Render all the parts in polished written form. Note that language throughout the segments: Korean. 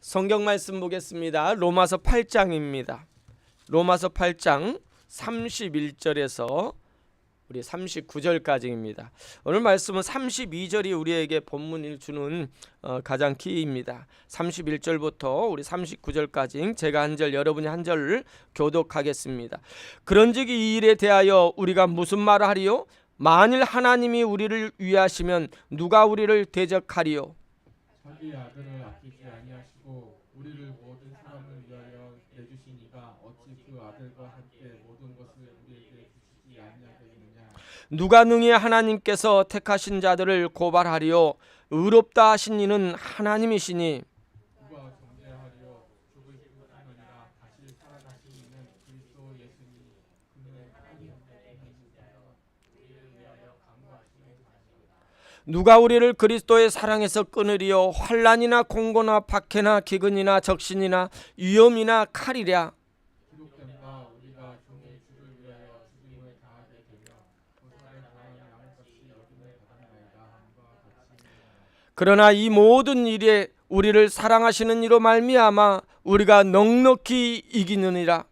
성경 말씀 보겠습니다. 로마서 8장입니다. 로마서 8장 31절에서 우리 39절까지입니다. 오늘 말씀은 32절이 우리에게 본문을 주는 가장 키입니다. 31절부터 우리 39절까지 제가 한 절 여러분이 한 절을 교독하겠습니다. 그런즉 이 일에 대하여 우리가 무슨 말을 하리요? 만일 하나님이 우리를 위하시면 누가 우리를 대적하리요? 자기 아들을 아끼지 아니하시고 우리를 모든 사람을 위하여 내주시니가 어찌 그 아들과 함께 모든 것을 우리에게 주시지 아니하겠느냐. 누가 능히 하나님께서 택하신 자들을 고발하리요? 의롭다 하신 이는 하나님이시니 누가 정죄하리요. 죽으시고 사느니라 다시 살아나신 이는 그리스도 예수니 그는 하나님의 택하신 우리를 위하여 강구하시는 자니라. 누가 우리를 그리스도의 사랑에서 끊으리요? 환난이나 공고나 박해나 기근이나 적신이나 위험이나 칼이랴. 기록된 바 우리가 종의 주를 위하여 죽임을 당하게 되며 고살에 당하는 양같이 여김을 받았나이다 함과 같이. 그러나 이 모든 일에 우리를 사랑하시는 이로 말미암아 우리가 넉넉히 이기느니라.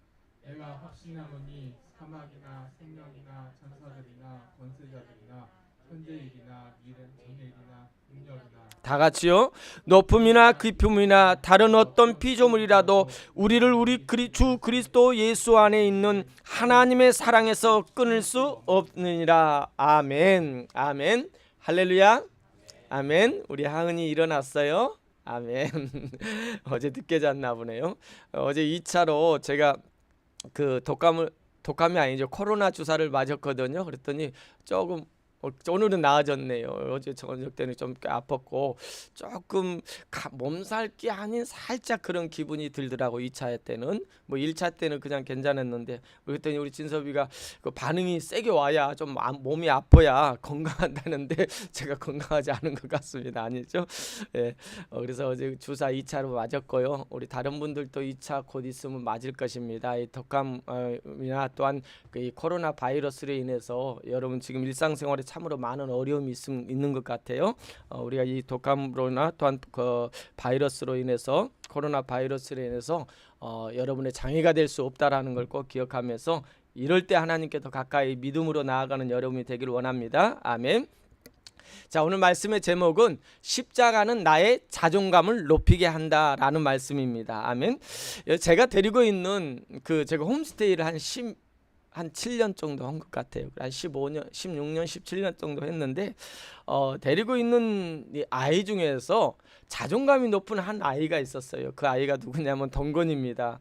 내가 확신하노니 사막이나 생명이나 천사들이나 권세자들이나 현재일이나 미래 전일이나 능력이나 다 같이요. 높음이나 깊음이나 다른 어떤 피조물이라도 우리를 우리 주 그리스도 예수 안에 있는 하나님의 사랑에서 끊을 수 없느니라. 아멘. 아멘. 할렐루야. 아멘. 우리 하은이 일어났어요. 아멘. 어제 늦게 잤나 보네요. 어제 2차로 제가 그 독감이 아니죠. 코로나 주사를 맞았거든요. 그랬더니 조금 오늘은 나아졌네요. 어제 저녁 때는 좀 아팠고 조금 몸살기 아닌 살짝 그런 기분이 들더라고. 2차 때는 뭐 1차 때는 그냥 괜찮았는데 그랬더니 우리 진섭이가 그 반응이 세게 와야 좀 몸이 아파야 건강한다는데 제가 건강하지 않은 것 같습니다. 아니죠? 예. 그래서 어제 주사 2차로 맞았고요. 우리 다른 분들도 2차 곧 있으면 맞을 것입니다. 이 독감이나 또한 이 코로나 바이러스로 인해서 여러분 지금 일상생활에 참으로 많은 어려움이 있는 것 같아요. 우리가 이 독감으로나 또한 그 바이러스로 인해서 코로나 바이러스로 인해서 여러분의 장애가 될 수 없다라는 걸 꼭 기억하면서 이럴 때 하나님께 더 가까이 믿음으로 나아가는 여러분이 되기를 원합니다. 아멘. 자, 오늘 말씀의 제목은 십자가는 나의 자존감을 높이게 한다라는 말씀입니다. 아멘. 제가 데리고 있는 제가 홈스테이를 한 7년 정도 한 것 같아요. 한 15년, 16년, 17년 정도 했는데 데리고 있는 이 아이 중에서 자존감이 높은 한 아이가 있었어요. 그 아이가 누구냐면 덩건이입니다.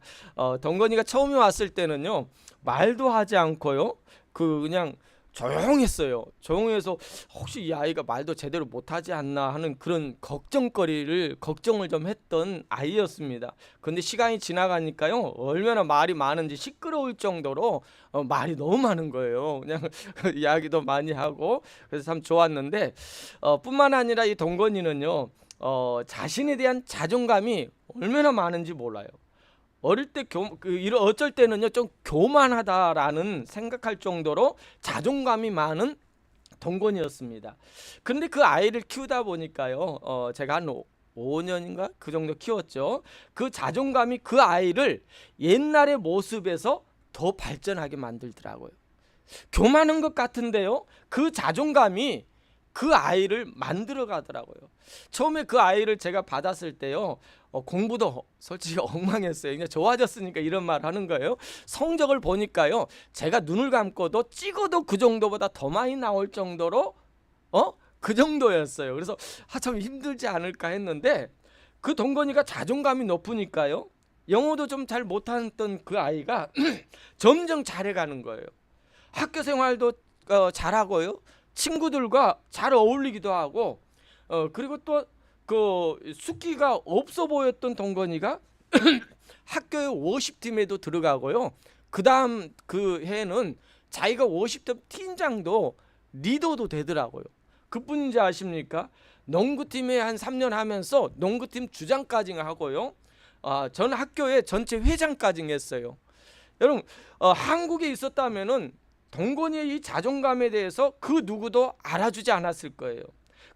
덩건이가 처음에 왔을 때는요. 말도 하지 않고요. 그냥 조용했어요. 조용해서 혹시 이 아이가 말도 제대로 못하지 않나 하는 그런 걱정을 좀 했던 아이였습니다. 그런데 시간이 지나가니까요. 얼마나 말이 많은지 시끄러울 정도로 말이 너무 많은 거예요. 그냥 이야기도 많이 하고 그래서 참 좋았는데 뿐만 아니라 이 동건이는요. 자신에 대한 자존감이 얼마나 많은지 몰라요. 어릴 때 어쩔 때는요 좀 교만하다라는 생각할 정도로 자존감이 많은 동건이었습니다. 그런데 그 아이를 키우다 보니까요, 제가 한 5년인가 그 정도 키웠죠. 그 자존감이 그 아이를 옛날의 모습에서 더 발전하게 만들더라고요. 교만한 것 같은데요, 그 자존감이 그 아이를 만들어 가더라고요. 처음에 그 아이를 제가 받았을 때요, 공부도 솔직히 엉망했어요. 그냥 좋아졌으니까 이런 말 하는 거예요. 성적을 보니까요, 제가 눈을 감고도 찍어도 그 정도보다 더 많이 나올 정도로 그 정도였어요. 그래서 참 힘들지 않을까 했는데 그 동건이가 자존감이 높으니까요, 영어도 좀 잘 못했던 그 아이가 점점 잘해가는 거예요. 학교 생활도 잘하고요, 친구들과 잘 어울리기도 하고 그리고 또 그 숙기가 없어 보였던 동건이가 학교의 50팀에도 들어가고요. 그다음 그 해는 자기가 50팀 팀장도 리더도 되더라고요. 그뿐인지 아십니까? 농구팀에 한 3년 하면서 농구팀 주장까지 하고요. 전 학교의 전체 회장까지 했어요. 여러분 한국에 있었다면은 동건이의 이 자존감에 대해서 그 누구도 알아주지 않았을 거예요.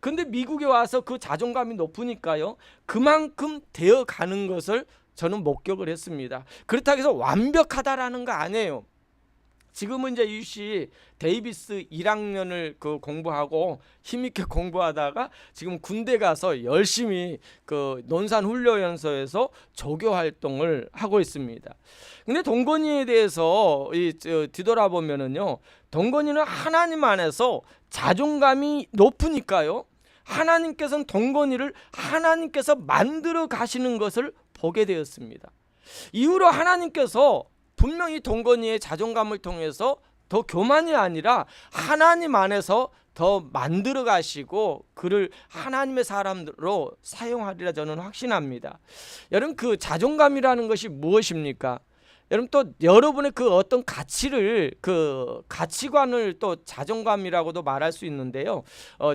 근데 미국에 와서 그 자존감이 높으니까요, 그만큼 되어가는 것을 저는 목격을 했습니다. 그렇다고 해서 완벽하다라는 거 아니에요. 지금은 이제 UC 데이비스 1학년을 공부하고 힘있게 공부하다가 지금 군대 가서 열심히 그 논산훈련소에서 조교 활동을 하고 있습니다. 근데 동건이에 대해서 뒤돌아보면은요, 동건이는 하나님 안에서 자존감이 높으니까요, 하나님께서는 동건이를 하나님께서 만들어 가시는 것을 보게 되었습니다. 이후로 하나님께서 분명히 동건이의 자존감을 통해서 더 교만이 아니라 하나님 안에서 더 만들어 가시고 그를 하나님의 사람으로 사용하리라 저는 확신합니다. 여러분, 그 자존감이라는 것이 무엇입니까? 여러분, 또 여러분의 그 어떤 가치관을 또 자존감이라고도 말할 수 있는데요.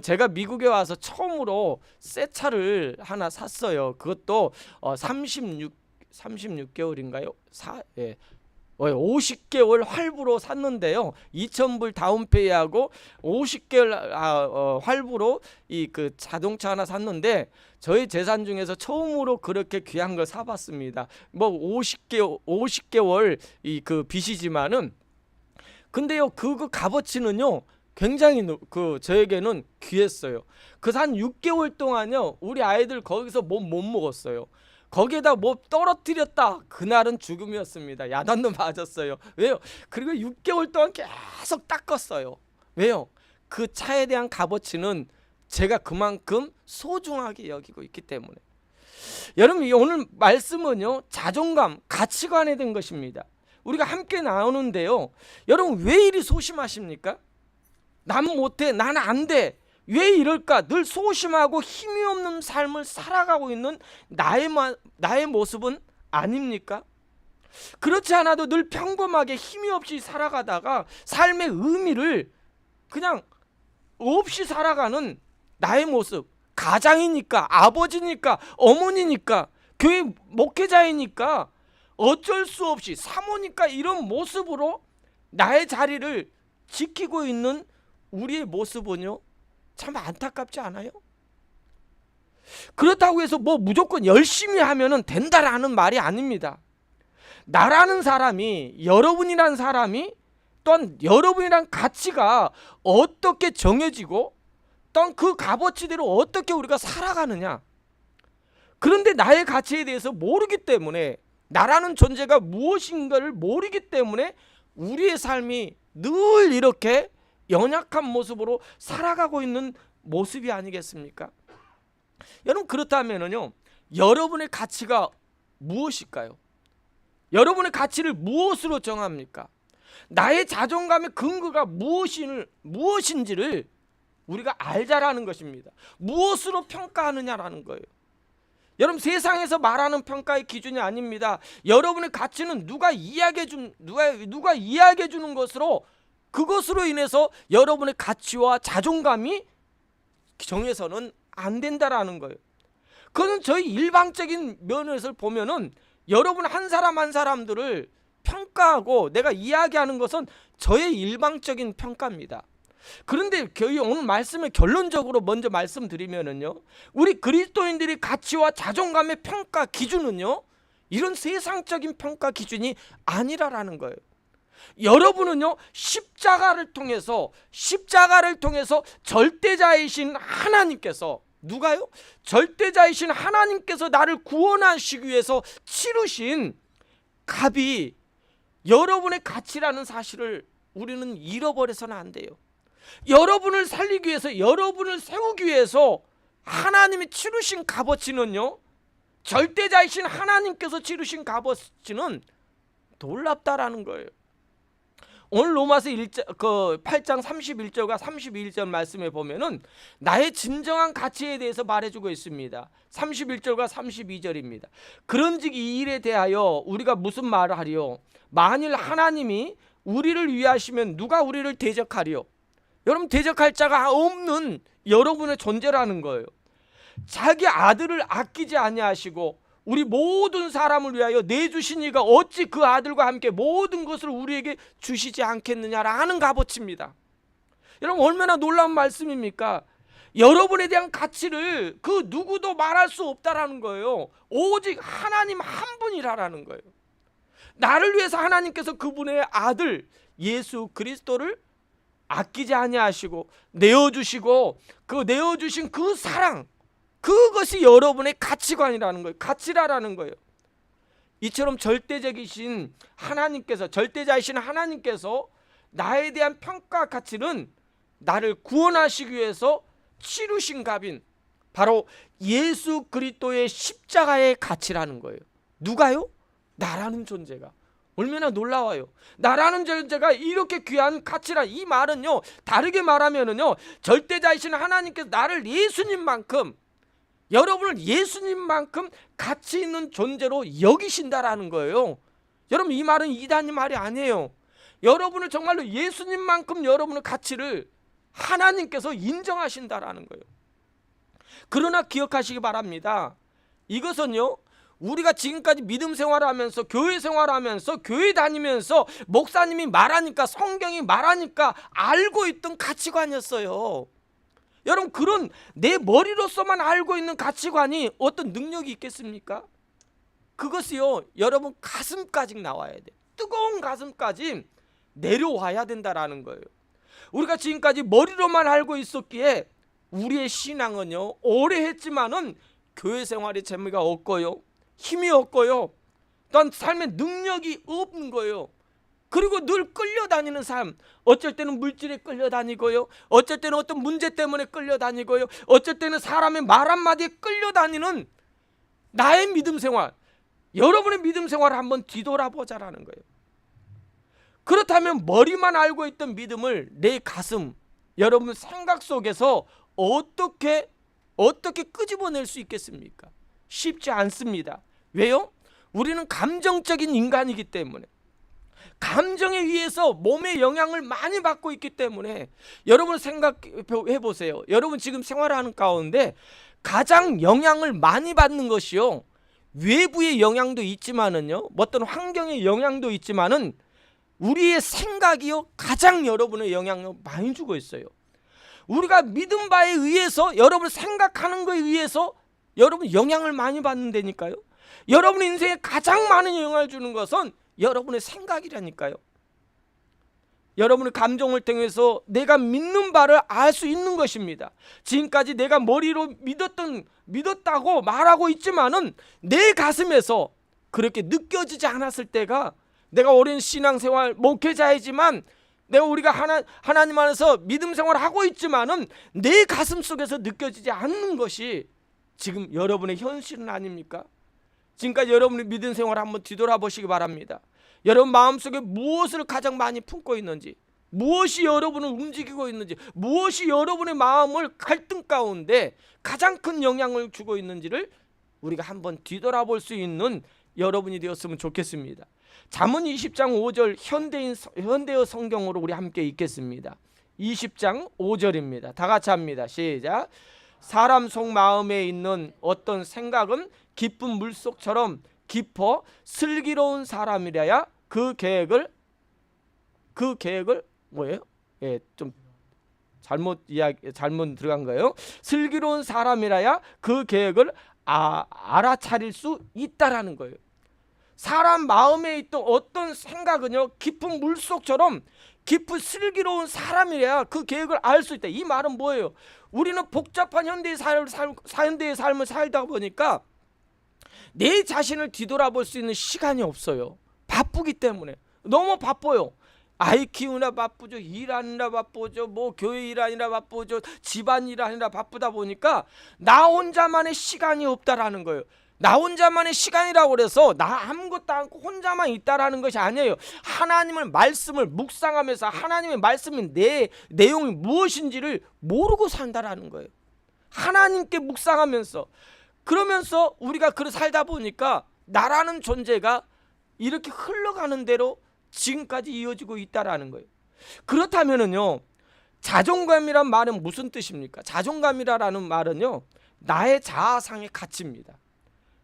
제가 미국에 와서 처음으로 새 차를 하나 샀어요. 그것도 36개월인가요? 50개월 할부로 샀는데요. 2,000불 다운페이하고 50개월 할부로 그 자동차 하나 샀는데 저희 재산 중에서 처음으로 그렇게 귀한 걸 사봤습니다. 뭐 50개월 그 빚이지만은, 근데요, 그 값어치는요 굉장히 저에게는 귀했어요. 그 한 6개월 동안요 우리 아이들 거기서 못 먹었어요. 거기에다 뭐 떨어뜨렸다, 그날은 죽음이었습니다. 야단도 맞았어요. 왜요? 그리고 6개월 동안 계속 닦았어요. 왜요? 그 차에 대한 값어치는 제가 그만큼 소중하게 여기고 있기 때문에. 여러분, 오늘 말씀은요 자존감, 가치관에 대한 것입니다. 우리가 함께 나오는데요, 여러분 왜 이리 소심하십니까? 나는 못해, 나는 안 돼, 왜 이럴까? 늘 소심하고 힘이 없는 삶을 살아가고 있는 나의 모습은 아닙니까? 그렇지 않아도 늘 평범하게 힘이 없이 살아가다가 삶의 의미를 그냥 없이 살아가는 나의 모습, 가장이니까, 아버지니까, 어머니니까, 교회 목회자이니까, 어쩔 수 없이 사모니까 이런 모습으로 나의 자리를 지키고 있는 우리의 모습은요 참 안타깝지 않아요? 그렇다고 해서 뭐 무조건 열심히 하면 된다라는 말이 아닙니다. 나라는 사람이, 여러분이란 사람이, 또한 여러분이란 가치가 어떻게 정해지고 또한 그 값어치대로 어떻게 우리가 살아가느냐. 그런데 나의 가치에 대해서 모르기 때문에, 나라는 존재가 무엇인가를 모르기 때문에 우리의 삶이 늘 이렇게 연약한 모습으로 살아가고 있는 모습이 아니겠습니까? 여러분, 그렇다면요 여러분의 가치가 무엇일까요? 여러분의 가치를 무엇으로 정합니까? 나의 자존감의 근거가 무엇인지를 우리가 알자라는 것입니다. 무엇으로 평가하느냐라는 거예요. 여러분, 세상에서 말하는 평가의 기준이 아닙니다. 여러분의 가치는 누가 이야기해 주는 것으로, 그것으로 인해서 여러분의 가치와 자존감이 정해서는 안 된다라는 거예요. 그건 저희 일방적인 면에서 보면은 여러분 한 사람 한 사람들을 평가하고 내가 이야기하는 것은 저의 일방적인 평가입니다. 그런데 오늘 말씀을 결론적으로 먼저 말씀드리면은요, 우리 그리스도인들이 가치와 자존감의 평가 기준은요 이런 세상적인 평가 기준이 아니라라는 거예요. 여러분은요 십자가를 통해서 절대자이신 하나님께서, 누가요? 절대자이신 하나님께서 나를 구원하시기 위해서 치르신 값이 여러분의 가치라는 사실을 우리는 잃어버려서는 안 돼요. 여러분을 살리기 위해서, 여러분을 세우기 위해서 하나님이 치르신 값어치는요, 절대자이신 하나님께서 치르신 값어치는 놀랍다라는 거예요. 오늘 로마서 8장 31절과 32절 말씀에 보면은 나의 진정한 가치에 대해서 말해주고 있습니다. 31절과 32절입니다. 그런즉 이 일에 대하여 우리가 무슨 말을 하리요? 만일 하나님이 우리를 위하시면 누가 우리를 대적하리요? 여러분, 대적할 자가 없는 여러분의 존재라는 거예요. 자기 아들을 아끼지 아니하시고 우리 모든 사람을 위하여 내주신 이가 어찌 그 아들과 함께 모든 것을 우리에게 주시지 않겠느냐라는 값어치입니다. 여러분, 얼마나 놀라운 말씀입니까? 여러분에 대한 가치를 그 누구도 말할 수 없다라는 거예요. 오직 하나님 한 분이라는 거예요. 나를 위해서 하나님께서 그분의 아들 예수 그리스도를 아끼지 아니하시고 내어주시고 그 내어주신 그 사랑, 그것이 여러분의 가치관이라는 거예요. 가치라라는 거예요. 이처럼 절대적이신 하나님께서, 절대자이신 하나님께서 나에 대한 평가 가치는 나를 구원하시기 위해서 치르신 값인 바로 예수 그리스도의 십자가의 가치라는 거예요. 누가요? 나라는 존재가. 얼마나 놀라워요. 나라는 존재가 이렇게 귀한 가치라. 이 말은요, 다르게 말하면은요, 절대자이신 하나님께서 나를 예수님만큼, 여러분을 예수님만큼 가치 있는 존재로 여기신다라는 거예요. 여러분, 이 말은 이단의 말이 아니에요. 여러분을 정말로 예수님만큼 여러분의 가치를 하나님께서 인정하신다라는 거예요. 그러나 기억하시기 바랍니다. 이것은요, 우리가 지금까지 믿음 생활하면서 교회 생활하면서 교회 다니면서 목사님이 말하니까 성경이 말하니까 알고 있던 가치관이었어요. 여러분, 그런 내 머리로서만 알고 있는 가치관이 어떤 능력이 있겠습니까? 그것이요, 여러분 가슴까지 나와야 돼. 뜨거운 가슴까지 내려와야 된다라는 거예요. 우리가 지금까지 머리로만 알고 있었기에 우리의 신앙은요, 오래 했지만은 교회 생활에 재미가 없고요, 힘이 없고요, 또한 삶의 능력이 없는 거예요. 그리고 늘 끌려다니는 삶, 어쩔 때는 물질에 끌려다니고요, 어쩔 때는 어떤 문제 때문에 끌려다니고요, 어쩔 때는 사람의 말 한마디에 끌려다니는 나의 믿음 생활, 여러분의 믿음 생활을 한번 뒤돌아보자라는 거예요. 그렇다면 머리만 알고 있던 믿음을 내 가슴, 여러분 생각 속에서 어떻게 끄집어낼 수 있겠습니까? 쉽지 않습니다. 왜요? 우리는 감정적인 인간이기 때문에, 감정에 의해서 몸의 영향을 많이 받고 있기 때문에, 여러분 생각해 보세요. 여러분 지금 생활하는 가운데 가장 영향을 많이 받는 것이요, 외부의 영향도 있지만은요, 어떤 환경의 영향도 있지만은 우리의 생각이요 가장 여러분의 영향을 많이 주고 있어요. 우리가 믿은 바에 의해서, 여러분 생각하는 거에 의해서 여러분 영향을 많이 받는다니까요. 여러분 인생에 가장 많은 영향을 주는 것은 여러분의 생각이라니까요. 여러분의 감정을 통해서 내가 믿는 바를 알 수 있는 것입니다. 지금까지 내가 머리로 믿었다고 말하고 있지만은 내 가슴에서 그렇게 느껴지지 않았을 때가, 내가 오랜 신앙생활 목회자이지만 내가 우리가 하나님 안에서 믿음 생활을 하고 있지만은 내 가슴 속에서 느껴지지 않는 것이 지금 여러분의 현실은 아닙니까? 지금까지 여러분의 믿음 생활을 한번 뒤돌아보시기 바랍니다. 여러분 마음속에 무엇을 가장 많이 품고 있는지, 무엇이 여러분을 움직이고 있는지, 무엇이 여러분의 마음을 갈등 가운데 가장 큰 영향을 주고 있는지를 우리가 한번 뒤돌아볼 수 있는 여러분이 되었으면 좋겠습니다. 잠언 20장 5절 현대어 성경으로 우리 함께 읽겠습니다. 20장 5절입니다. 다 같이 합니다. 시작. 사람 속 마음에 있는 어떤 생각은 깊은 물속처럼 깊어 슬기로운 사람이라야 그 계획을 뭐예요? 예, 좀 잘못 들어간 거예요. 슬기로운 사람이라야 그 계획을 알아차릴 수 있다라는 거예요. 사람 마음에 있던 어떤 생각은요, 깊은 물속처럼 깊은 슬기로운 사람이래야 그 계획을 알 수 있다. 이 말은 뭐예요? 우리는 복잡한 현대의 삶을 살다 보니까 내 자신을 뒤돌아볼 수 있는 시간이 없어요. 바쁘기 때문에. 너무 바빠요. 아이 키우느라 바쁘죠, 일하느라 바쁘죠, 뭐 교회 일하느라 바쁘죠, 집안 일하느라 바쁘다 보니까 나 혼자만의 시간이 없다라는 거예요. 나 혼자만의 시간이라고 그래서 나 아무것도 않고 혼자만 있다라는 것이 아니에요. 하나님의 말씀을 묵상하면서 하나님의 말씀의 내용이 무엇인지를 모르고 산다라는 거예요. 하나님께 묵상하면서, 그러면서 우리가 그렇게 살다 보니까 나라는 존재가 이렇게 흘러가는 대로 지금까지 이어지고 있다라는 거예요. 그렇다면은요, 자존감이란 말은 무슨 뜻입니까? 자존감이라는 말은요, 나의 자아상의 가치입니다.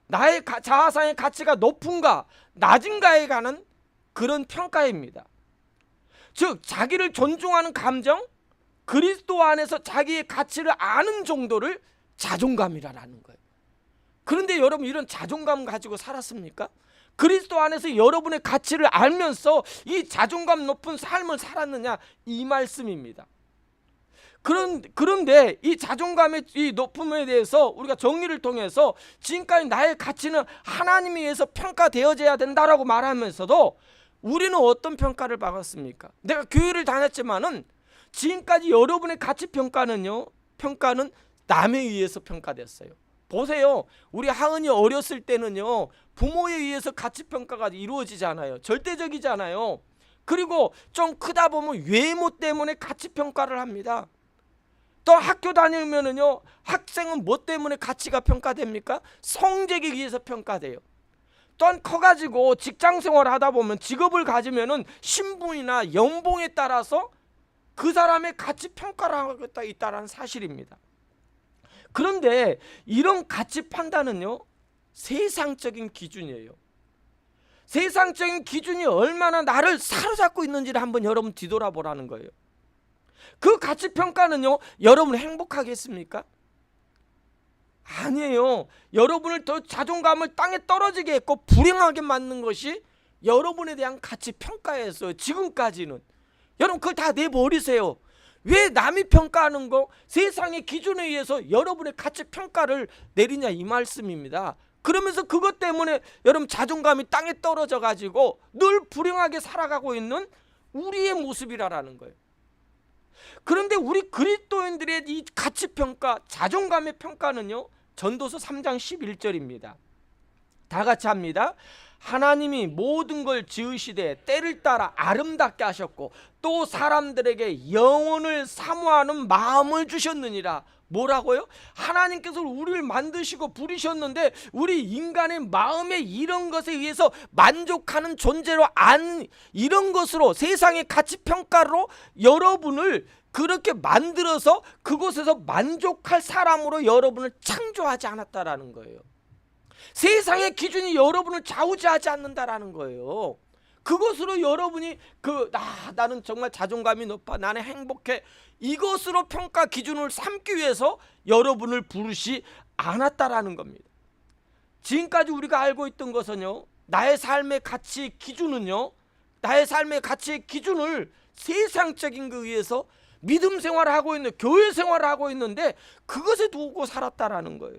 나의 자아상의 가치가 높은가 낮은가에 관한 그런 평가입니다. 즉 자기를 존중하는 감정, 그리스도 안에서 자기의 가치를 아는 정도를 자존감이라는 거예요. 그런데 여러분, 이런 자존감 가지고 살았습니까? 그리스도 안에서 여러분의 가치를 알면서 이 자존감 높은 삶을 살았느냐, 이 말씀입니다. 그런데 이 자존감의 이 높음에 대해서 우리가 정리를 통해서 지금까지 나의 가치는 하나님에 의해서 평가되어져야 된다라고 말하면서도 우리는 어떤 평가를 받았습니까? 내가 교회를 다녔지만은 지금까지 여러분의 가치 평가는 남에 의해서 평가됐어요. 보세요, 우리 하은이 어렸을 때는요, 부모에 의해서 가치 평가가 이루어지잖아요. 절대적이잖아요. 그리고 좀 크다 보면 외모 때문에 가치 평가를 합니다. 또 학교 다니면은요, 학생은 뭐 때문에 가치가 평가됩니까? 성적에 의해서 평가돼요. 또한 커가지고 직장 생활을 하다 보면, 직업을 가지면은 신분이나 연봉에 따라서 그 사람의 가치 평가를 하고 있다는 사실입니다. 그런데 이런 가치 판단은요, 세상적인 기준이에요. 세상적인 기준이 얼마나 나를 사로잡고 있는지를 한번 여러분 뒤돌아보라는 거예요. 그 가치 평가는요, 여러분을 행복하게 했습니까? 아니에요. 여러분을 더 자존감을 땅에 떨어지게 했고 불행하게 만든 것이 여러분에 대한 가치 평가였어요. 지금까지는. 여러분, 그걸 다 내버리세요. 왜 남이 평가하는 거, 세상의 기준에 의해서 여러분의 가치 평가를 내리냐, 이 말씀입니다. 그러면서 그것 때문에 여러분 자존감이 땅에 떨어져 가지고 늘 불행하게 살아가고 있는 우리의 모습이라는 거예요. 그런데 우리 그리스도인들의 이 가치 평가, 자존감의 평가는요, 전도서 3장 11절입니다. 다 같이 합니다. 하나님이 모든 걸 지으시되 때를 따라 아름답게 하셨고 또 사람들에게 영혼을 사모하는 마음을 주셨느니라. 뭐라고요? 하나님께서 우리를 만드시고 부르셨는데 우리 인간의 마음에 이런 것에 의해서 만족하는 존재로 이런 것으로 세상의 가치평가로 여러분을 그렇게 만들어서 그곳에서 만족할 사람으로 여러분을 창조하지 않았다라는 거예요. 세상의 기준이 여러분을 좌우지하지 않는다라는 거예요. 그것으로 여러분이 나는 정말 자존감이 높아, 나는 행복해, 이것으로 평가 기준을 삼기 위해서 여러분을 부르시 않았다라는 겁니다. 지금까지 우리가 알고 있던 것은요, 나의 삶의 가치 기준은요, 나의 삶의 가치의 기준을 세상적인 것에 의해서 믿음 생활을 하고 있는, 교회 생활을 하고 있는데 그것에 두고 살았다라는 거예요.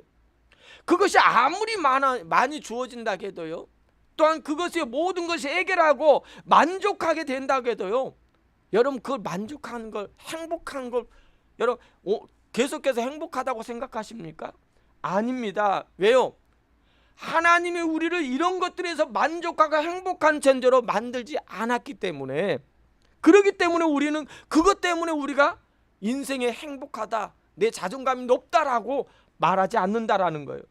그것이 아무리 많이 주어진다 해도요, 또한 그것이 모든 것이 해결하고 만족하게 된다고 해도요, 여러분 그걸 만족하는 걸, 행복한 걸 여러분 계속해서 행복하다고 생각하십니까? 아닙니다. 왜요? 하나님이 우리를 이런 것들에서 만족하고 행복한 존재로 만들지 않았기 때문에, 그렇기 때문에 우리는 그것 때문에 우리가 인생에 행복하다, 내 자존감이 높다라고 말하지 않는다라는 거예요.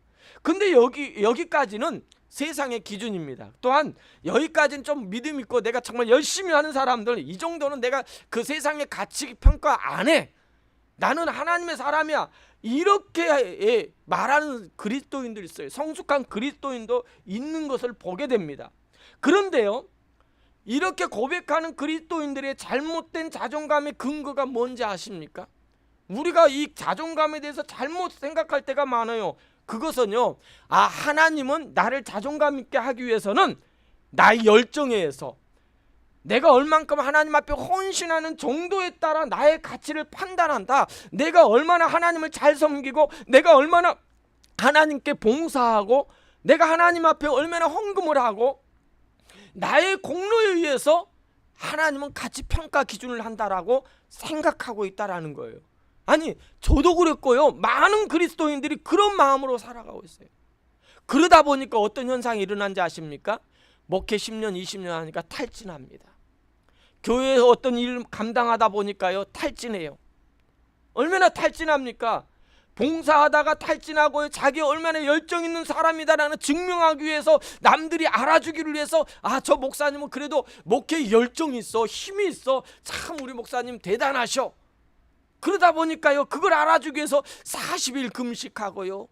근데 여기까지는 세상의 기준입니다. 또한 여기까지는 좀 믿음 있고 내가 정말 열심히 하는 사람들, 이 정도는 내가 그 세상의 가치 평가 안 해, 나는 하나님의 사람이야, 이렇게 말하는 그리스도인들이 있어요. 성숙한 그리스도인도 있는 것을 보게 됩니다. 그런데요, 이렇게 고백하는 그리스도인들의 잘못된 자존감의 근거가 뭔지 아십니까? 우리가 이 자존감에 대해서 잘못 생각할 때가 많아요. 그것은요, 하나님은 나를 자존감 있게 하기 위해서는 나의 열정에 의해서, 내가 얼만큼 하나님 앞에 헌신하는 정도에 따라 나의 가치를 판단한다. 내가 얼마나 하나님을 잘 섬기고, 내가 얼마나 하나님께 봉사하고, 내가 하나님 앞에 얼마나 헌금을 하고, 나의 공로에 의해서 하나님은 가치 평가 기준을 한다라고 생각하고 있다라는 거예요. 아니, 저도 그랬고요, 많은 그리스도인들이 그런 마음으로 살아가고 있어요. 그러다 보니까 어떤 현상이 일어난지 아십니까? 목회 10년 20년 하니까 탈진합니다. 교회에서 어떤 일 감당하다 보니까요, 탈진해요. 얼마나 탈진합니까? 봉사하다가 탈진하고 자기 얼마나 열정 있는 사람이다라는 증명하기 위해서, 남들이 알아주기를 위해서, 저 목사님은 그래도 목회에 열정이 있어, 힘이 있어, 참 우리 목사님 대단하셔. 그러다 보니까요, 그걸 알아주기 위해서 40일 금식하고요,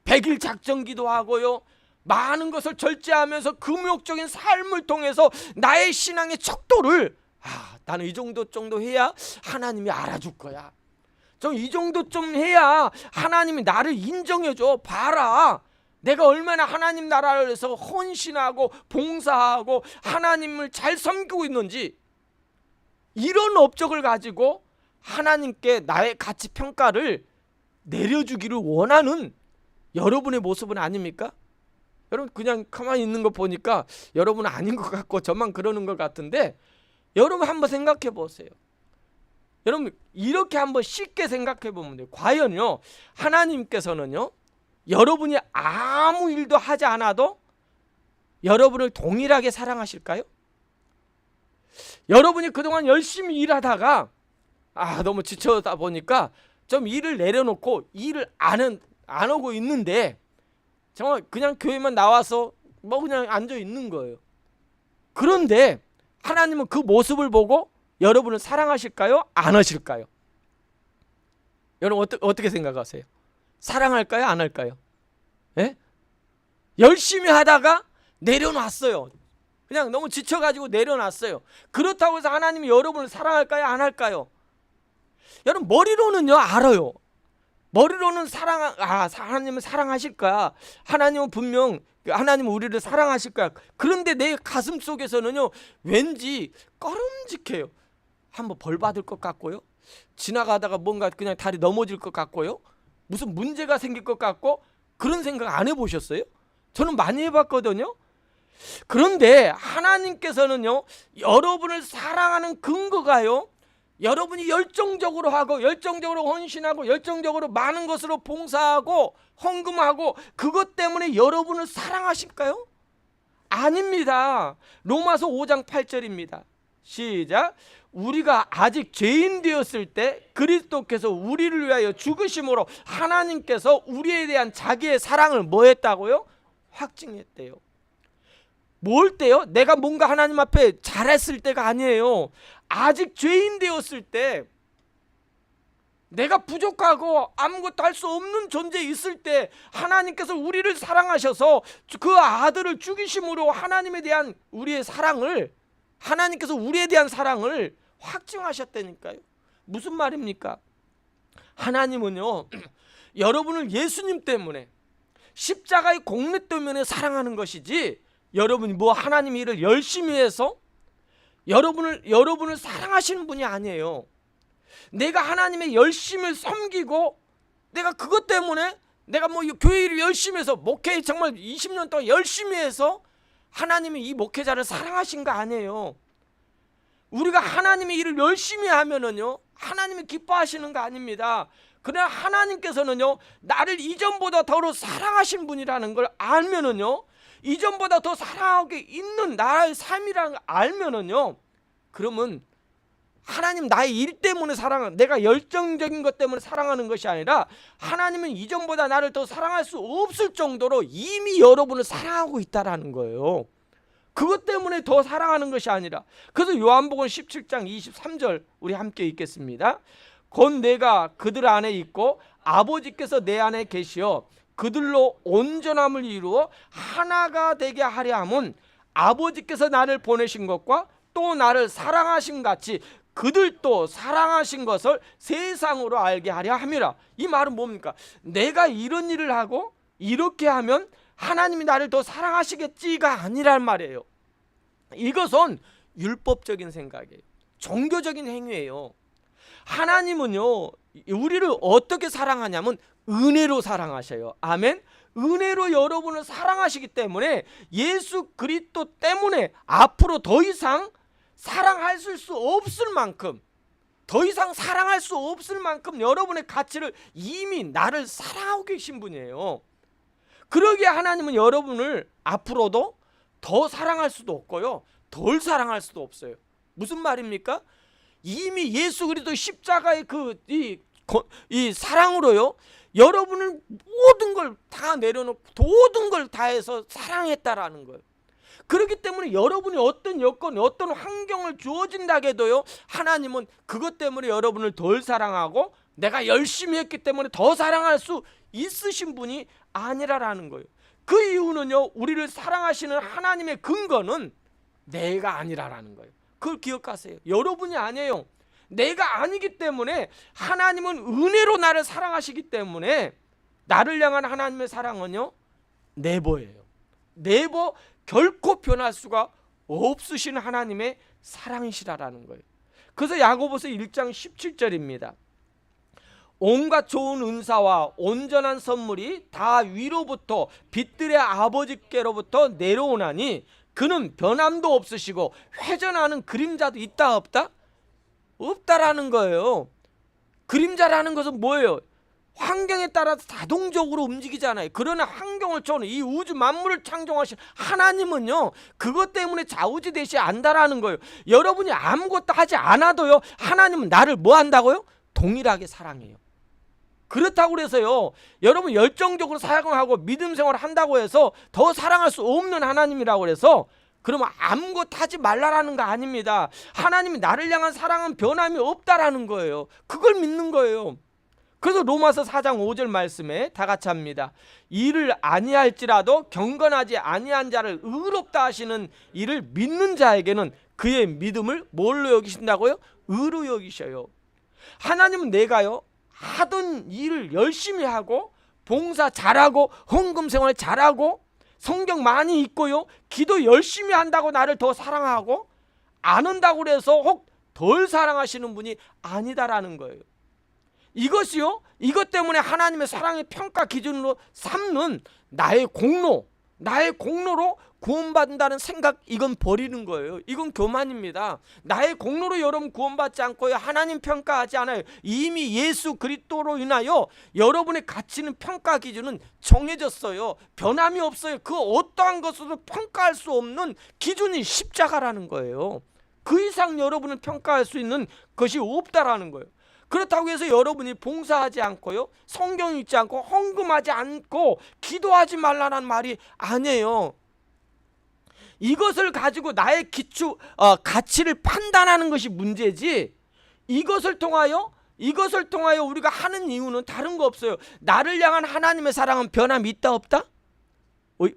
100일 작정기도 하고요, 많은 것을 절제하면서 금욕적인 삶을 통해서 나의 신앙의 척도를 나는 이 정도 해야 하나님이 알아줄 거야. 이 정도 좀 해야 하나님이 나를 인정해줘. 봐라, 내가 얼마나 하나님 나라를 위해서 헌신하고 봉사하고 하나님을 잘 섬기고 있는지, 이런 업적을 가지고 하나님께 나의 가치 평가를 내려주기를 원하는 여러분의 모습은 아닙니까? 여러분, 그냥 가만히 있는 거 보니까 여러분은 아닌 것 같고 저만 그러는 것 같은데, 여러분 한번 생각해 보세요. 여러분, 이렇게 한번 쉽게 생각해 보면 돼요. 과연요, 하나님께서는요, 여러분이 아무 일도 하지 않아도 여러분을 동일하게 사랑하실까요? 여러분이 그동안 열심히 일하다가 너무 지쳐다 보니까 좀 일을 내려놓고 일을 안 하고 있는데, 정말 그냥 교회만 나와서 그냥 앉아 있는 거예요. 그런데 하나님은 그 모습을 보고 여러분을 사랑하실까요? 안 하실까요? 여러분 어떻게 생각하세요? 사랑할까요? 안 할까요? 예? 열심히 하다가 내려놨어요. 그냥 너무 지쳐가지고 내려놨어요. 그렇다고 해서 하나님이 여러분을 사랑할까요? 안 할까요? 여러분, 머리로는요 알아요. 머리로는 하나님을 사랑하실 거야. 하나님은 분명 하나님은 우리를 사랑하실 거야. 그런데 내 가슴 속에서는요, 왠지 꺼름직해요. 한번 벌 받을 것 같고요, 지나가다가 뭔가 그냥 다리 넘어질 것 같고요, 무슨 문제가 생길 것 같고, 그런 생각 안 해보셨어요? 저는 많이 해봤거든요. 그런데 하나님께서는요, 여러분을 사랑하는 근거가요, 여러분이 열정적으로 하고 열정적으로 헌신하고 열정적으로 많은 것으로 봉사하고 헌금하고, 그것 때문에 여러분을 사랑하실까요? 아닙니다. 로마서 5장 8절입니다. 시작. 우리가 아직 죄인 되었을 때 그리스도께서 우리를 위하여 죽으심으로 하나님께서 우리에 대한 자기의 사랑을 뭐 했다고요? 확증했대요. 뭘 때요? 내가 뭔가 하나님 앞에 잘했을 때가 아니에요. 아직 죄인 되었을 때, 내가 부족하고 아무것도 할 수 없는 존재에 있을 때 하나님께서 우리를 사랑하셔서 그 아들을 죽이심으로 하나님에 대한 우리의 사랑을, 하나님께서 우리에 대한 사랑을 확증하셨다니까요. 무슨 말입니까? 하나님은요, 여러분을 예수님 때문에, 십자가의 공로 때문에 사랑하는 것이지, 여러분이 하나님 일을 열심히 해서 여러분을 사랑하시는 분이 아니에요. 내가 하나님의 열심을 섬기고, 내가 그것 때문에 내가 교회 일을 열심히 해서, 목회 정말 20년 동안 열심히 해서 하나님이 이 목회자를 사랑하신 거 아니에요. 우리가 하나님의 일을 열심히 하면은요, 하나님이 기뻐하시는 거 아닙니다. 그러나 하나님께서는요, 나를 이전보다 더 사랑하신 분이라는 걸 알면은요, 이전보다 더 사랑하고 있는 나의 삶이라는 걸 알면은요, 그러면 하나님 나의 일 때문에 내가 열정적인 것 때문에 사랑하는 것이 아니라, 하나님은 이전보다 나를 더 사랑할 수 없을 정도로 이미 여러분을 사랑하고 있다라는 거예요. 그것 때문에 더 사랑하는 것이 아니라. 그래서 요한복음 17장 23절 우리 함께 읽겠습니다. 곧 내가 그들 안에 있고 아버지께서 내 안에 계시어 그들로 온전함을 이루어 하나가 되게 하려 함은, 아버지께서 나를 보내신 것과 또 나를 사랑하신 같이 그들도 사랑하신 것을 세상으로 알게 하려 함이라. 이 말은 뭡니까? 내가 이런 일을 하고 이렇게 하면 하나님이 나를 더 사랑하시겠지가 아니란 말이에요. 이것은 율법적인 생각이에요. 종교적인 행위예요. 하나님은요, 우리를 어떻게 사랑하냐면 은혜로 사랑하셔요. 아멘. 은혜로 여러분을 사랑하시기 때문에, 예수 그리스도 때문에 앞으로 더 이상 사랑할 수 없을 만큼, 더 이상 사랑할 수 없을 만큼 여러분의 가치를 이미 나를 사랑하고 계신 분이에요. 그러기에 하나님은 여러분을 앞으로도 더 사랑할 수도 없고요, 덜 사랑할 수도 없어요. 무슨 말입니까? 이미 예수 그리스도 십자가의 이 사랑으로요, 여러분을 모든 걸 다 내려놓고 모든 걸 다해서 사랑했다라는 거예요. 그렇기 때문에 여러분이 어떤 여건, 어떤 환경을 주어진다 해도요, 하나님은 그것 때문에 여러분을 덜 사랑하고 내가 열심히 했기 때문에 더 사랑할 수 있으신 분이 아니라라는 거예요. 그 이유는요, 우리를 사랑하시는 하나님의 근거는 내가 아니라라는 거예요. 그걸 기억하세요. 여러분이 아니에요. 내가 아니기 때문에 하나님은 은혜로 나를 사랑하시기 때문에 나를 향한 하나님의 사랑은요, 네버예요. 네버, 결코 변할 수가 없으신 하나님의 사랑이시라는 거예요. 그래서 야고보서 1장 17절입니다. 온갖 좋은 은사와 온전한 선물이 다 위로부터 빛들의 아버지께로부터 내려오나니 그는 변함도 없으시고 회전하는 그림자도 있다 없다? 없다라는 거예요. 그림자라는 것은 뭐예요? 환경에 따라서 자동적으로 움직이잖아요. 그러나 환경을 초월한 이 우주 만물을 창조하신 하나님은요, 그것 때문에 좌우지되지 않는다라는 거예요. 여러분이 아무것도 하지 않아도요, 하나님은 나를 뭐 한다고요? 동일하게 사랑해요. 그렇다고 해서요, 여러분 열정적으로 사랑하고 믿음 생활을 한다고 해서 더 사랑할 수 없는 하나님이라고 해서 그러면 아무것도 하지 말라라는 거 아닙니다. 하나님이 나를 향한 사랑은 변함이 없다라는 거예요. 그걸 믿는 거예요. 그래서 로마서 4장 5절 말씀에 다 같이 합니다. 이를 아니할지라도 경건하지 아니한 자를 의롭다 하시는 이를 믿는 자에게는 그의 믿음을 뭘로 여기신다고요? 의로 여기셔요. 하나님은 내가요, 하던 일을 열심히 하고 봉사 잘하고 헌금 생활 잘하고 성경 많이 읽고요, 기도 열심히 한다고 나를 더 사랑하고 안 한다고 해서 혹 덜 사랑하시는 분이 아니다라는 거예요. 이것이요, 이것 때문에 하나님의 사랑의 평가 기준으로 삼는 나의 공로로 구원받는다는 생각, 이건 버리는 거예요. 이건 교만입니다. 나의 공로로 여러분 구원받지 않고요, 하나님 평가하지 않아요. 이미 예수 그리스도로 인하여 여러분의 가치는 평가 기준은 정해졌어요. 변함이 없어요. 그 어떠한 것으로 평가할 수 없는 기준이 십자가라는 거예요. 그 이상 여러분을 평가할 수 있는 것이 없다라는 거예요. 그렇다고 해서 여러분이 봉사하지 않고요, 성경 읽지 않고 헌금하지 않고 기도하지 말라는 말이 아니에요. 이것을 가지고 나의 가치를 판단하는 것이 문제지, 이것을 통하여 우리가 하는 이유는 다른 거 없어요. 나를 향한 하나님의 사랑은 변함이 있다 없다?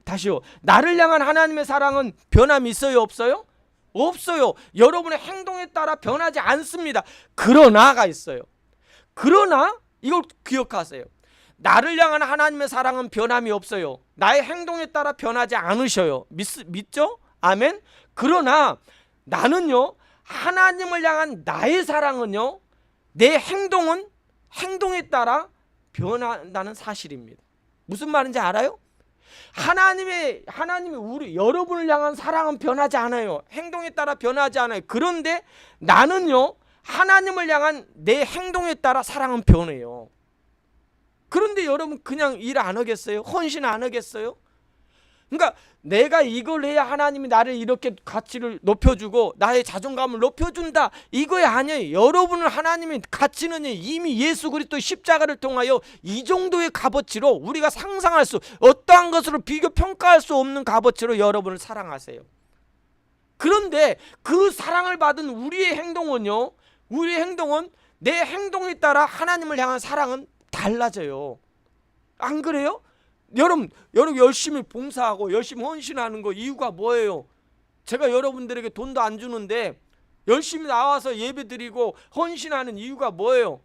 다시요. 나를 향한 하나님의 사랑은 변함이 있어요 없어요? 없어요. 여러분의 행동에 따라 변하지 않습니다. 그러나가 있어요. 그러나 이걸 기억하세요. 나를 향한 하나님의 사랑은 변함이 없어요. 나의 행동에 따라 변하지 않으셔요. 믿죠? 아멘. 그러나 나는요, 하나님을 향한 나의 사랑은요, 내 행동에 따라 변한다는 사실입니다. 무슨 말인지 알아요? 하나님이 여러분을 향한 사랑은 변하지 않아요. 행동에 따라 변하지 않아요. 그런데 나는요, 하나님을 향한 내 행동에 따라 사랑은 변해요. 그런데 여러분 그냥 일 안 하겠어요? 헌신 안 하겠어요? 그러니까 내가 이걸 해야 하나님이 나를 이렇게 가치를 높여주고 나의 자존감을 높여준다, 이거야 아니에요. 여러분을 하나님의 가치는 이미 예수 그리스도 십자가를 통하여 이 정도의 값어치로, 우리가 상상할 수, 어떠한 것으로 비교 평가할 수 없는 값어치로 여러분을 사랑하세요. 그런데 그 사랑을 받은 우리의 행동은 내 행동에 따라 하나님을 향한 사랑은 달라져요. 안 그래요? 여러분 열심히 봉사하고 열심히 헌신하는 거 이유가 뭐예요? 제가 여러분들에게 돈도 안 주는데 열심히 나와서 예배 드리고 헌신하는 이유가 뭐예요?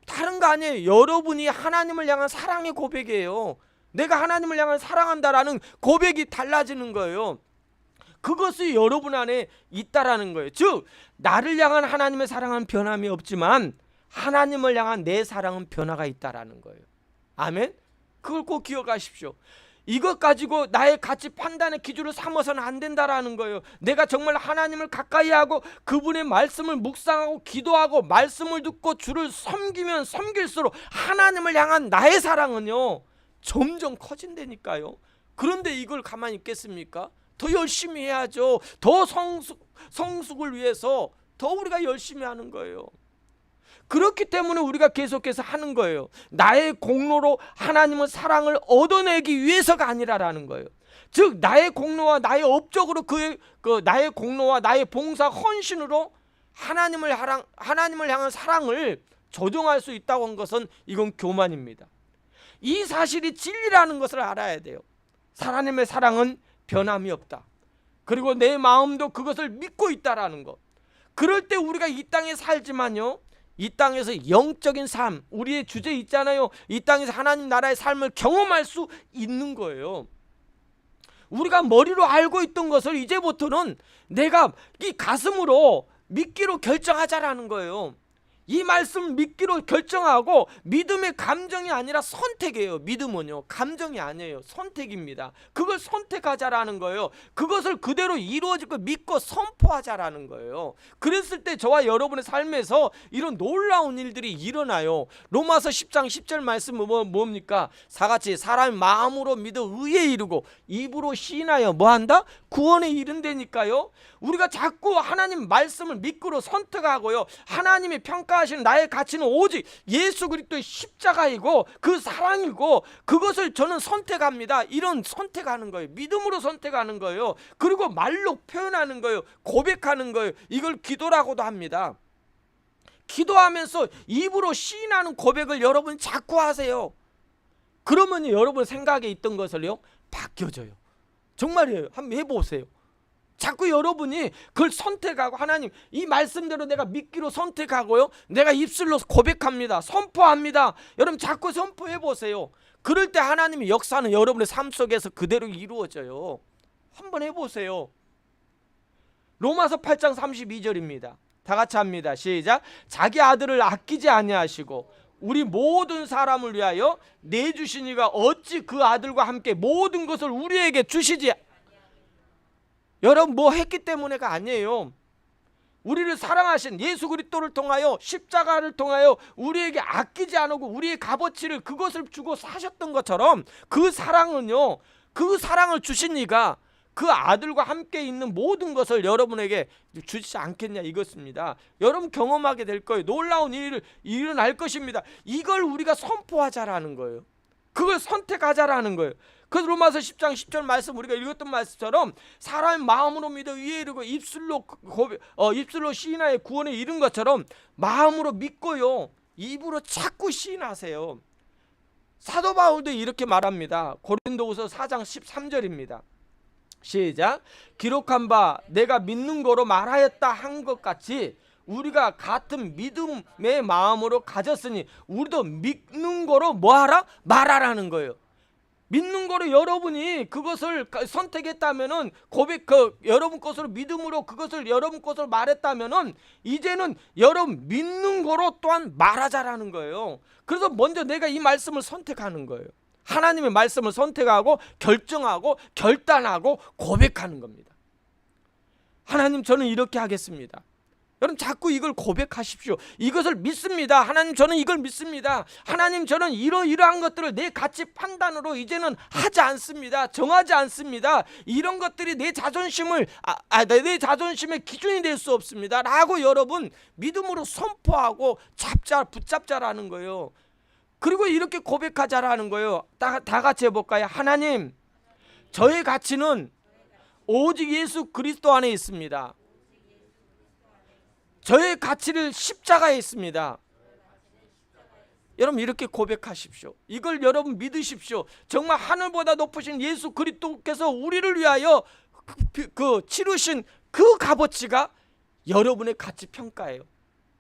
다른 거 아니에요. 여러분이 하나님을 향한 사랑의 고백이에요. 내가 하나님을 향한 사랑한다라는 고백이 달라지는 거예요. 그것이 여러분 안에 있다라는 거예요. 즉 나를 향한 하나님의 사랑은 변함이 없지만 하나님을 향한 내 사랑은 변화가 있다라는 거예요. 아멘. 그걸 꼭 기억하십시오. 이것 가지고 나의 가치 판단의 기준을 삼아서는 안 된다라는 거예요. 내가 정말 하나님을 가까이 하고 그분의 말씀을 묵상하고 기도하고 말씀을 듣고 주를 섬기면 섬길수록 하나님을 향한 나의 사랑은요, 점점 커진다니까요. 그런데 이걸 가만히 있겠습니까? 더 열심히 해야죠. 더 성숙을 위해서 더 우리가 열심히 하는 거예요. 그렇기 때문에 우리가 계속해서 하는 거예요. 나의 공로로 하나님의 사랑을 얻어내기 위해서가 아니라라는 거예요. 즉 나의 공로와 나의 업적으로 나의 공로와 나의 봉사 헌신으로 하나님을 향한 사랑을 조정할 수 있다고 한 것은 이건 교만입니다. 이 사실이 진리라는 것을 알아야 돼요. 하나님의 사랑은 변함이 없다. 그리고 내 마음도 그것을 믿고 있다라는 것. 그럴 때 우리가 이 땅에 살지만요, 이 땅에서 영적인 삶, 우리의 주제 있잖아요. 이 땅에서 하나님 나라의 삶을 경험할 수 있는 거예요. 우리가 머리로 알고 있던 것을 이제부터는 내가 이 가슴으로 믿기로 결정하자라는 거예요. 이 말씀 믿기로 결정하고, 믿음의 감정이 아니라 선택이에요. 믿음은요, 감정이 아니에요. 선택입니다. 그걸 선택하자라는 거예요. 그것을 그대로 이루어질 걸 믿고 선포하자라는 거예요. 그랬을 때 저와 여러분의 삶에서 이런 놀라운 일들이 일어나요. 로마서 10장 10절 말씀은 뭡니까? 사같이 사람이 마음으로 믿어 의에 이르고 입으로 시인하여 뭐한다? 구원에 이른다니까요. 우리가 자꾸 하나님 말씀을 믿고로 선택하고요, 하나님이 평가하시는 나의 가치는 오직 예수 그리스도의 십자가이고 그 사랑이고, 그것을 저는 선택합니다. 이런 선택하는 거예요. 믿음으로 선택하는 거예요. 그리고 말로 표현하는 거예요. 고백하는 거예요. 이걸 기도라고도 합니다. 기도하면서 입으로 시인하는 고백을 여러분 자꾸 하세요. 그러면 여러분 생각에 있던 것을요, 바뀌어져요. 정말이에요. 한번 해보세요. 자꾸 여러분이 그걸 선택하고, 하나님 이 말씀대로 내가 믿기로 선택하고요, 내가 입술로 고백합니다, 선포합니다. 여러분 자꾸 선포해 보세요. 그럴 때 하나님의 역사는 여러분의 삶 속에서 그대로 이루어져요. 한번 해보세요. 로마서 8장 32절입니다. 다 같이 합니다. 시작. 자기 아들을 아끼지 아니하시고 우리 모든 사람을 위하여 내주시니가 어찌 그 아들과 함께 모든 것을 우리에게 주시지. 여러분 뭐 했기 때문에가 아니에요. 우리를 사랑하신 예수 그리스도를 통하여, 십자가를 통하여 우리에게 아끼지 않고 우리의 값어치를 그것을 주고 사셨던 것처럼, 그 사랑은요, 그 사랑을 주신 이가 그 아들과 함께 있는 모든 것을 여러분에게 주지 않겠냐, 이것입니다. 여러분 경험하게 될 거예요. 놀라운 일이 일어날 것입니다. 이걸 우리가 선포하자라는 거예요. 그걸 선택하자라는 거예요. 그래서 로마서 10장 10절 말씀, 우리가 읽었던 말씀처럼 사람의 마음으로 믿어 의에 이르고 입술로 시인하여 구원에 이른 것처럼 마음으로 믿고요, 입으로 자꾸 시인하세요. 사도 바울도 이렇게 말합니다. 고린도후서 4장 13절입니다. 시작. 기록한 바 내가 믿는 거로 말하였다 한 것 같이 우리가 같은 믿음의 마음으로 가졌으니 우리도 믿는 거로 뭐하라? 말하라는 거예요. 믿는 거로 여러분이 그것을 선택했다면은, 여러분 것으로 믿음으로 그것을 여러분 것으로 말했다면은, 이제는 여러분 믿는 거로 또한 말하자라는 거예요. 그래서 먼저 내가 이 말씀을 선택하는 거예요. 하나님의 말씀을 선택하고 결정하고 결단하고 고백하는 겁니다. 하나님 저는 이렇게 하겠습니다. 여러분 자꾸 이걸 고백하십시오. 이것을 믿습니다. 하나님 저는 이걸 믿습니다. 하나님 저는 이러한 것들을 내 가치 판단으로 이제는 하지 않습니다. 정하지 않습니다. 이런 것들이 내 자존심의 기준이 될 수 없습니다 라고 여러분 믿음으로 선포하고 붙잡자라는 거예요. 그리고 이렇게 고백하자라는 거예요. 다 같이 해볼까요? 하나님 저의 가치는 오직 예수 그리스도 안에 있습니다. 저의 가치를 십자가에 있습니다. 여러분 이렇게 고백하십시오. 이걸 여러분 믿으십시오. 정말 하늘보다 높으신 예수 그리스도께서 우리를 위하여 치르신 그 값어치가 여러분의 가치 평가예요.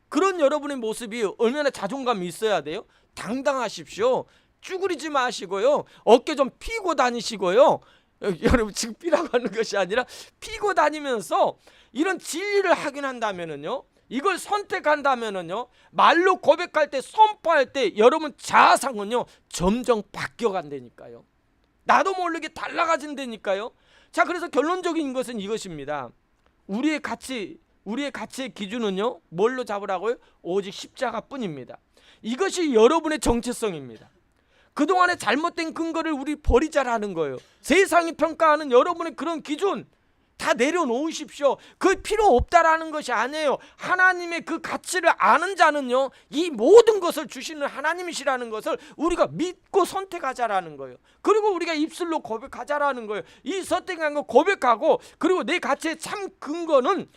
그런 여러분의 모습이 얼마나 자존감이 있어야 돼요? 당당하십시오. 쭈그리지 마시고요, 어깨 좀 피고 다니시고요. 여러분 지금 피라고 하는 것이 아니라 피고 다니면서 이런 진리를 확인한다면은요, 이걸 선택한다면은요, 말로 고백할 때, 선포할 때 여러분 자아상은요 점점 바뀌어간다니까요. 나도 모르게 달라가진다니까요. 자, 그래서 결론적인 것은 이것입니다. 우리의 가치의 기준은요 뭘로 잡으라고요? 오직 십자가뿐입니다. 이것이 여러분의 정체성입니다. 그동안의 잘못된 근거를 우리 버리자라는 거예요. 세상이 평가하는 여러분의 그런 기준 다 내려놓으십시오. 그 필요 없다라는 것이 아니에요. 하나님의 그 가치를 아는 자는요 이 모든 것을 주시는 하나님이시라는 것을 우리가 믿고 선택하자라는 거예요. 그리고 우리가 입술로 고백하자라는 거예요. 이 선택한 거 고백하고, 그리고 내 가치의 참 근거는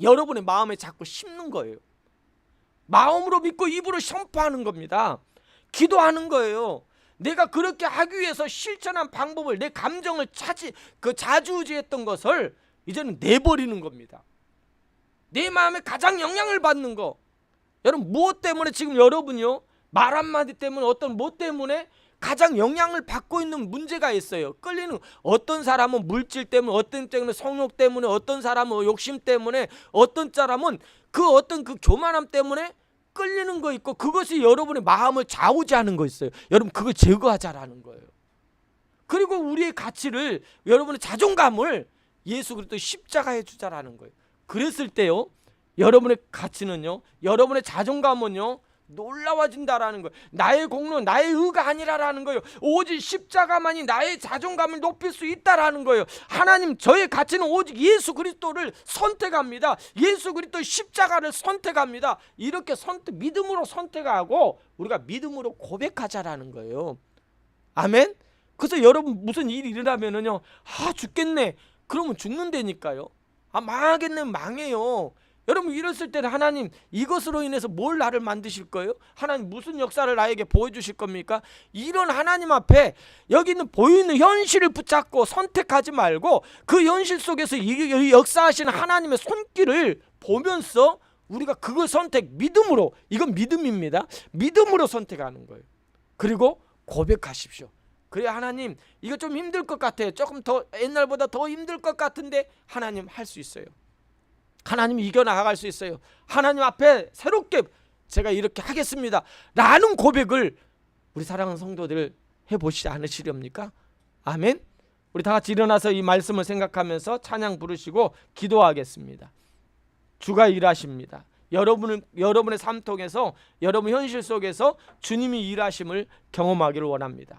여러분의 마음에 자꾸 심는 거예요. 마음으로 믿고 입으로 선포하는 겁니다. 기도하는 거예요. 내가 그렇게 하기 위해서 실천한 방법을, 내 감정을 좌지우지했던 것을 이제는 내버리는 겁니다. 내 마음에 가장 영향을 받는 거. 여러분, 무엇 때문에 지금 여러분요, 말 한마디 때문에, 어떤 뭐 때문에 가장 영향을 받고 있는 문제가 있어요. 끌리는, 어떤 사람은 물질 때문에, 어떤 때문에 성욕 때문에, 어떤 사람은 욕심 때문에, 어떤 사람은 그 어떤 그 교만함 때문에 끌리는 거 있고, 그것이 여러분의 마음을 좌우지하는 거 있어요. 여러분, 그걸 제거하자라는 거예요. 그리고 우리의 가치를, 여러분의 자존감을 예수 그리스도 십자가에 주자라는 거예요. 그랬을 때요, 여러분의 가치는요, 여러분의 자존감은요, 놀라워진다라는 거예요. 나의 공로, 나의 의가 아니라라는 거예요. 오직 십자가만이 나의 자존감을 높일 수 있다라는 거예요. 하나님, 저의 가치는 오직 예수 그리스도를 선택합니다. 예수 그리스도 십자가를 선택합니다. 이렇게 믿음으로 선택하고 우리가 믿음으로 고백하자라는 거예요. 아멘. 그래서 여러분, 무슨 일이 일어나면은요, 죽겠네, 그러면 죽는다니까요. 망하겠네, 망해요. 여러분, 이랬을 때는 하나님, 이것으로 인해서 뭘 나를 만드실 거예요? 하나님, 무슨 역사를 나에게 보여주실 겁니까? 이런 하나님 앞에 여기 있는 보이는 현실을 붙잡고 선택하지 말고, 그 현실 속에서 이 역사하시는 하나님의 손길을 보면서 우리가 그걸 믿음으로, 이건 믿음입니다. 믿음으로 선택하는 거예요. 그리고 고백하십시오. 그래, 하나님, 이거 좀 힘들 것 같아요. 조금 더, 옛날보다 더 힘들 것 같은데 하나님, 할 수 있어요. 하나님, 이겨나갈 수 있어요. 하나님 앞에 새롭게 제가 이렇게 하겠습니다 라는 고백을 우리 사랑하는 성도들 해보시지 않으시렵니까? 아멘. 우리 다 같이 일어나서 이 말씀을 생각하면서 찬양 부르시고 기도하겠습니다. 주가 일하십니다. 여러분의 삶 통해서, 여러분 현실 속에서 주님이 일하심을 경험하기를 원합니다.